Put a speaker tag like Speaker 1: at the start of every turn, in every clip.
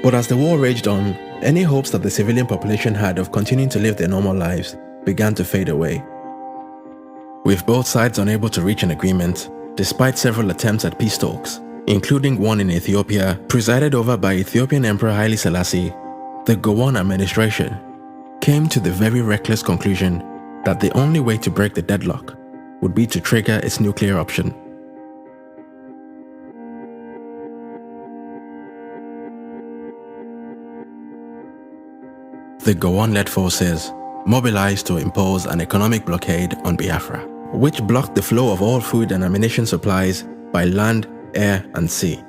Speaker 1: But as the war raged on, any hopes that the civilian population had of continuing to live their normal lives began to fade away. With both sides unable to reach an agreement, despite several attempts at peace talks, including one in Ethiopia presided over by Ethiopian Emperor Haile Selassie, the Gowon administration came to the very reckless conclusion that the only way to break the deadlock would be to trigger its nuclear option. The Gowon-led forces mobilized to impose an economic blockade on Biafra, which blocked the flow of all food and ammunition supplies by land, air, and sea.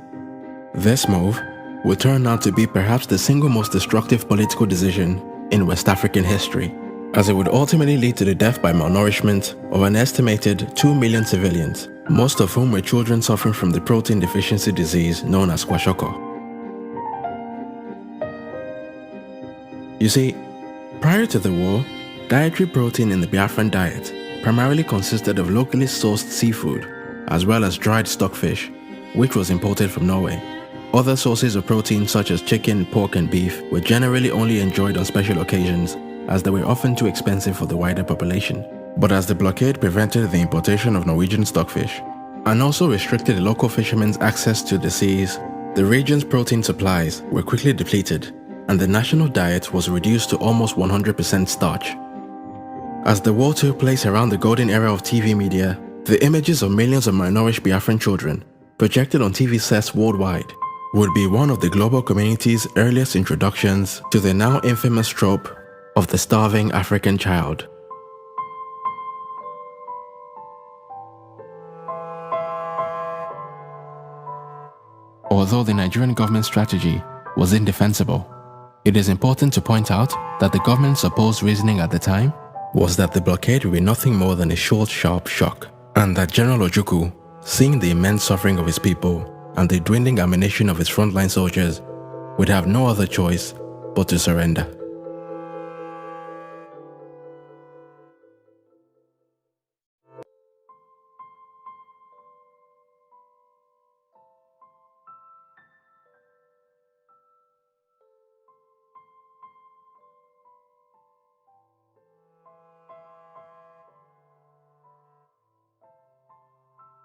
Speaker 1: This move would turn out to be perhaps the single most destructive political decision in West African history, as it would ultimately lead to the death by malnourishment of an estimated 2 million civilians, most of whom were children suffering from the protein deficiency disease known as kwashiorkor. You see, prior to the war, dietary protein in the Biafran diet primarily consisted of locally sourced seafood, as well as dried stockfish, which was imported from Norway. Other sources of protein such as chicken, pork, and beef were generally only enjoyed on special occasions, as they were often too expensive for the wider population. But as the blockade prevented the importation of Norwegian stockfish, and also restricted the local fishermen's access to the seas, the region's protein supplies were quickly depleted, and the national diet was reduced to almost 100% starch. As the war took place around the golden era of TV media, the images of millions of malnourished Biafran children projected on TV sets worldwide would be one of the global community's earliest introductions to the now infamous trope of the starving African child. Although the Nigerian government strategy was indefensible, it is important to point out that the government's supposed reasoning at the time was that the blockade would be nothing more than a short, sharp shock, and that General Ojukwu, seeing the immense suffering of his people and the dwindling ammunition of his frontline soldiers, would have no other choice but to surrender.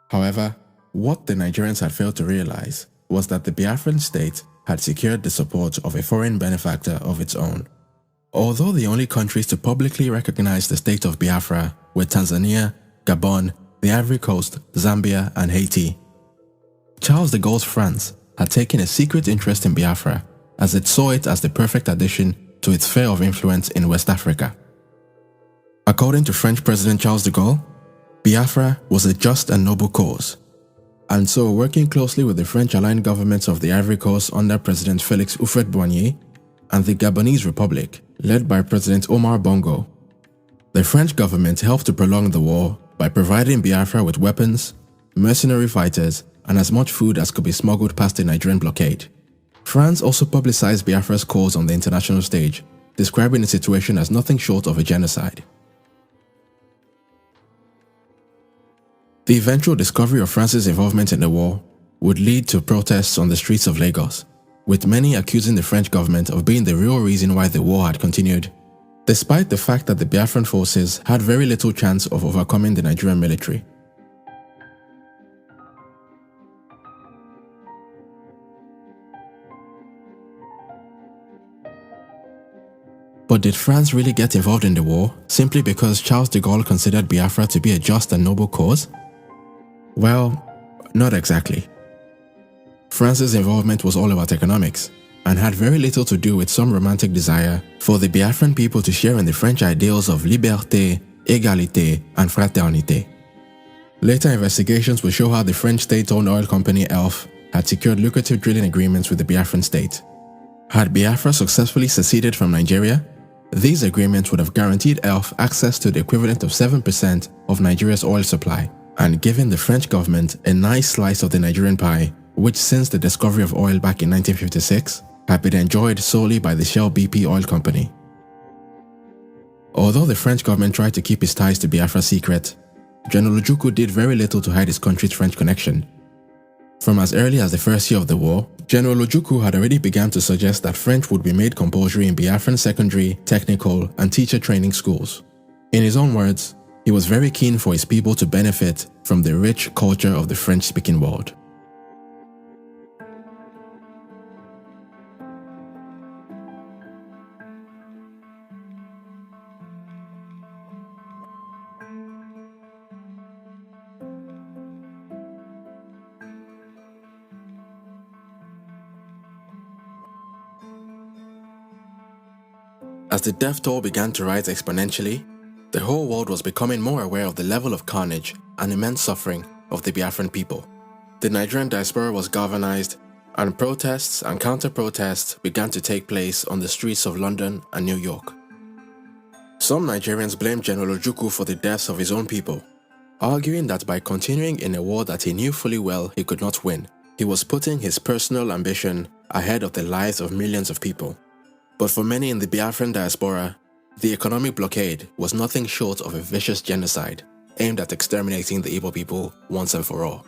Speaker 1: However, what the Nigerians had failed to realize was that the Biafran state had secured the support of a foreign benefactor of its own. Although the only countries to publicly recognize the state of Biafra were Tanzania, Gabon, the Ivory Coast, Zambia, and Haiti, Charles de Gaulle's France had taken a secret interest in Biafra as it saw it as the perfect addition to its sphere of influence in West Africa. According to French President Charles de Gaulle, Biafra was a just and noble cause, and so working closely with the French-aligned governments of the Ivory Coast under President Félix Houphouët-Boigny and the Gabonese Republic, led by President Omar Bongo, the French government helped to prolong the war by providing Biafra with weapons, mercenary fighters, and as much food as could be smuggled past the Nigerian blockade. France also publicized Biafra's cause on the international stage, describing the situation as nothing short of a genocide. The eventual discovery of France's involvement in the war would lead to protests on the streets of Lagos, with many accusing the French government of being the real reason why the war had continued, despite the fact that the Biafran forces had very little chance of overcoming the Nigerian military. But did France really get involved in the war simply because Charles de Gaulle considered Biafra to be a just and noble cause? Well, not exactly. France's involvement was all about economics and had very little to do with some romantic desire for the Biafran people to share in the French ideals of liberté, égalité, and fraternité. Later investigations will show how the French state-owned oil company ELF had secured lucrative drilling agreements with the Biafran state. Had Biafra successfully seceded from Nigeria, these agreements would have guaranteed ELF access to the equivalent of 7% of Nigeria's oil supply, and given the French government a nice slice of the Nigerian pie, which since the discovery of oil back in 1956 had been enjoyed solely by the Shell BP oil company. Although the French government tried to keep its ties to Biafra secret, General Ojukwu did very little to hide his country's French connection. From as early as the first year of the war, General Ojukwu had already begun to suggest that French would be made compulsory in Biafran secondary, technical, and teacher training schools. In his own words, he was very keen for his people to benefit from the rich culture of the French-speaking world. As the death toll began to rise exponentially, the whole world was becoming more aware of the level of carnage and immense suffering of the Biafran people. The Nigerian diaspora was galvanized, and protests and counter-protests began to take place on the streets of London and New York. Some Nigerians blamed General Ojukwu for the deaths of his own people, arguing that by continuing in a war that he knew fully well he could not win, he was putting his personal ambition ahead of the lives of millions of people. But for many in the Biafran diaspora, the economic blockade was nothing short of a vicious genocide aimed at exterminating the Igbo people once and for all.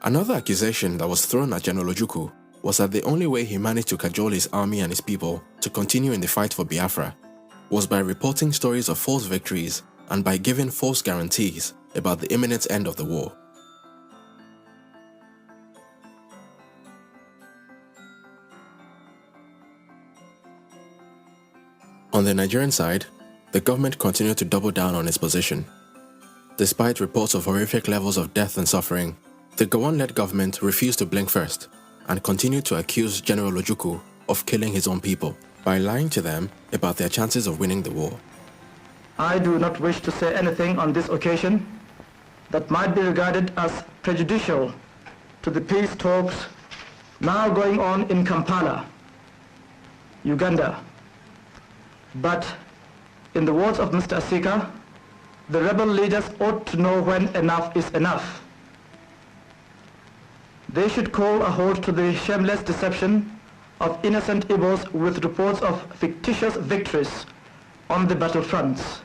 Speaker 1: Another accusation that was thrown at General Ojukwu was that the only way he managed to cajole his army and his people to continue in the fight for Biafra was by reporting stories of false victories and by giving false guarantees about the imminent end of the war. On the Nigerian side, the government continued to double down on its position. Despite reports of horrific levels of death and suffering, the Gowon-led government refused to blink first and continued to accuse General Ojukwu of killing his own people by lying to them about their chances of winning the war.
Speaker 2: I do not wish to say anything on this occasion that might be regarded as prejudicial to the peace talks now going on in Kampala, Uganda. But in the words of Mr. Asika, the rebel leaders ought to know when enough is enough. They should call a halt to the shameless deception of innocent Igbos with reports of fictitious victories on the battlefronts.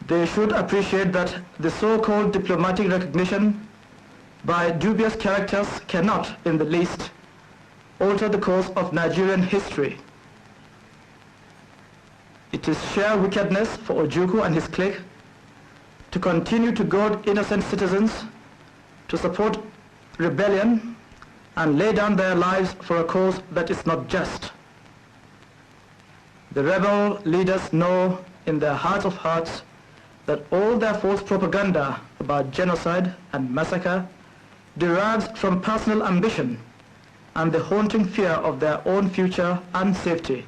Speaker 2: They should appreciate that the so-called diplomatic recognition by dubious characters cannot, in the least, alter the course of Nigerian history. It is sheer wickedness for Ojukwu and his clique to continue to goad innocent citizens to support rebellion and lay down their lives for a cause that is not just. The rebel leaders know in their hearts of hearts that all their false propaganda about genocide and massacre derives from personal ambition and the haunting fear of their own future and safety.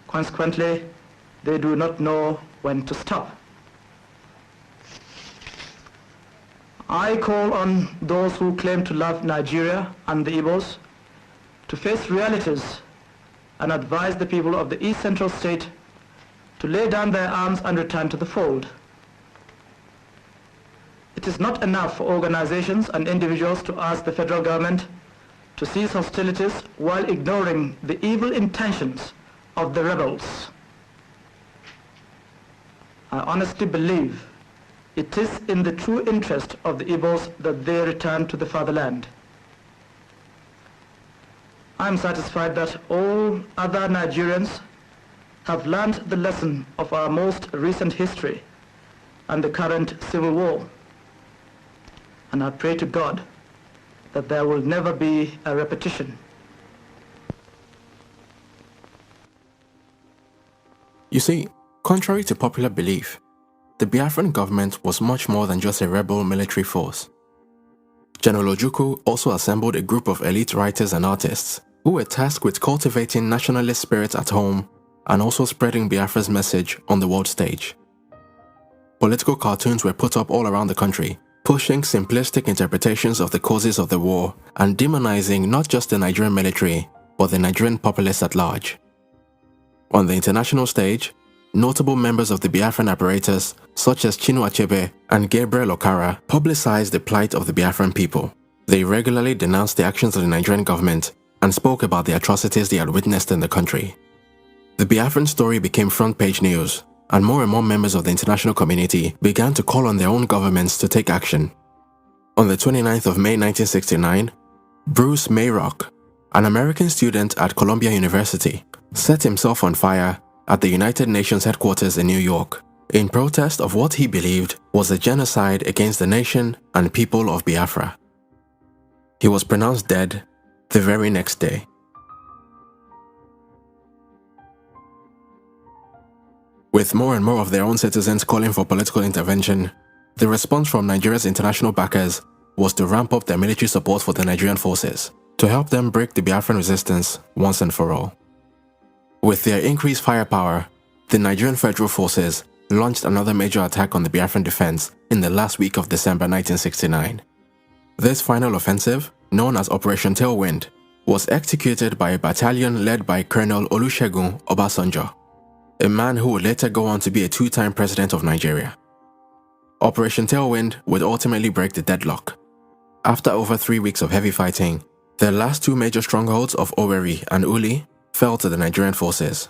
Speaker 2: Consequently, they do not know when to stop. I call on those who claim to love Nigeria and the Igbos to face realities and advise the people of the East Central State to lay down their arms and return to the fold. It is not enough for organizations and individuals to ask the federal government to cease hostilities while ignoring the evil intentions of the rebels. I honestly believe it is in the true interest of the Igbos that they return to the fatherland. I am satisfied that all other Nigerians have learned the lesson of our most recent history and the current civil war. And I pray to God that there will never be a repetition.
Speaker 1: You see, contrary to popular belief, the Biafran government was much more than just a rebel military force. General Ojukwu also assembled a group of elite writers and artists who were tasked with cultivating nationalist spirit at home and also spreading Biafra's message on the world stage. Political cartoons were put up all around the country, pushing simplistic interpretations of the causes of the war and demonizing not just the Nigerian military, but the Nigerian populace at large. On the international stage, notable members of the Biafran apparatus, such as Chinua Achebe and Gabriel Okara, publicized the plight of the Biafran people. They regularly denounced the actions of the Nigerian government and spoke about the atrocities they had witnessed in the country. The Biafran story became front-page news, and more members of the international community began to call on their own governments to take action. On the 29th of May 1969, Bruce Mayrock, an American student at Columbia University, set himself on fire at the United Nations headquarters in New York in protest of what he believed was a genocide against the nation and people of Biafra. He was pronounced dead the very next day. With more and more of their own citizens calling for political intervention, the response from Nigeria's international backers was to ramp up their military support for the Nigerian forces to help them break the Biafran resistance once and for all. With their increased firepower, the Nigerian Federal Forces launched another major attack on the Biafran defense in the last week of December 1969. This final offensive, known as Operation Tailwind, was executed by a battalion led by Colonel Olusegun Obasanjo, a man who would later go on to be a two-time president of Nigeria. Operation Tailwind would ultimately break the deadlock. After over 3 weeks of heavy fighting, the last two major strongholds of Owerri and Uli fell to the Nigerian forces.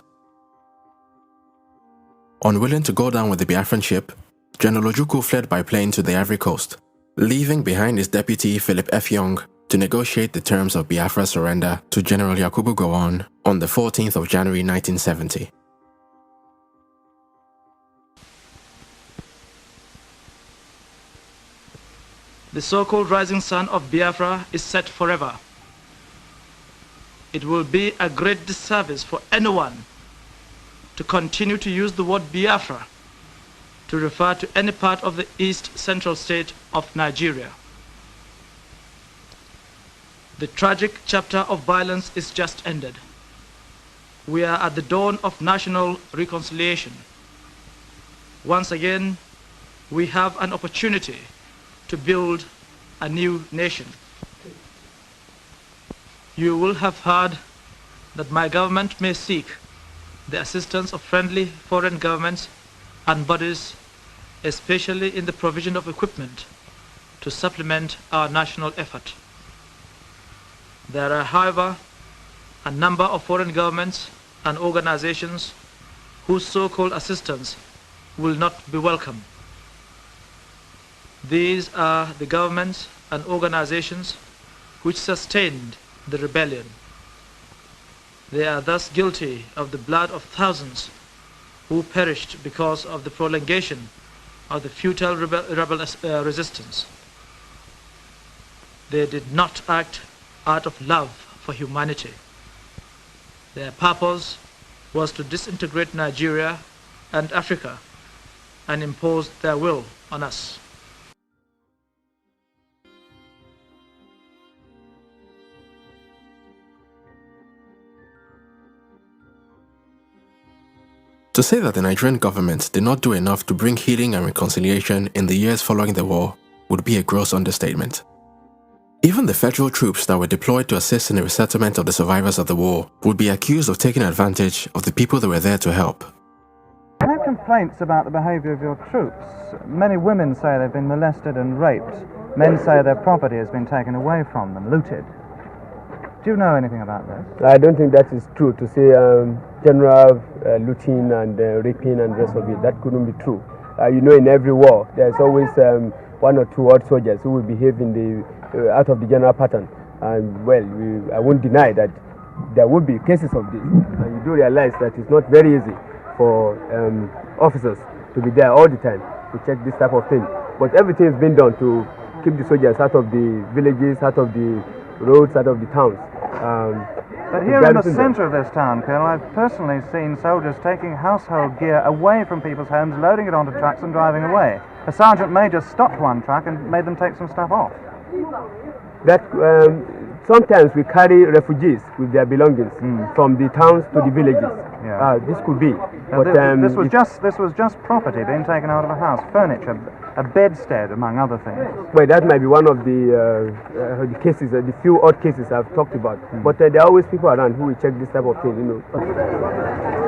Speaker 1: Unwilling to go down with the Biafran ship, General Ojukwu fled by plane to the Ivory Coast, leaving behind his deputy Philip F. Young to negotiate the terms of Biafra's surrender to General Yakubu Gowon on the 14th of January 1970.
Speaker 2: The so-called rising sun of Biafra is set forever. It will be a great disservice for anyone to continue to use the word Biafra to refer to any part of the East Central state of Nigeria. The tragic chapter of violence is just ended. We are at the dawn of national reconciliation. Once again, we have an opportunity to build a new nation. You will have heard that my government may seek the assistance of friendly foreign governments and bodies, especially in the provision of equipment to supplement our national effort. There are, however, a number of foreign governments and organizations whose so-called assistance will not be welcome. These are the governments and organizations which sustained the rebellion. They are thus guilty of the blood of thousands who perished because of the prolongation of the futile resistance. They did not act out of love for humanity. Their purpose was to disintegrate Nigeria and Africa and impose their will on us.
Speaker 1: To say that the Nigerian government did not do enough to bring healing and reconciliation in the years following the war would be a gross understatement. Even the federal troops that were deployed to assist in the resettlement of the survivors of the war would be accused of taking advantage of the people that were there to help.
Speaker 3: I have complaints about the behaviour of your troops. Many women say they've been molested and raped. Men say their property has been taken away from them, looted. Do you know anything about this?
Speaker 4: I don't think that is true. To say general looting and raping and the rest of it, that couldn't be true. You know, in every war, there's always one or two odd soldiers who will behave in the out of the general pattern. And well, I won't deny that there would be cases of this. And you do realize that it's not very easy for officers to be there all the time to check this type of thing. But everything has been done to keep the soldiers out of the villages, out of the roads, out of the towns.
Speaker 3: But here in the centre of this town, Colonel, I've personally seen soldiers taking household gear away from people's homes, loading it onto trucks and driving away. A sergeant major stopped one truck and made them take some stuff off.
Speaker 4: That sometimes we carry refugees with their belongings from the towns to the villages.
Speaker 3: Yeah.
Speaker 4: This could be.
Speaker 3: But this was just property being taken out of a house, furniture, a bedstead, among other things.
Speaker 4: Well, that might be one of the cases, the few odd cases I've talked about. But there are always people around who will check this type of thing, you know.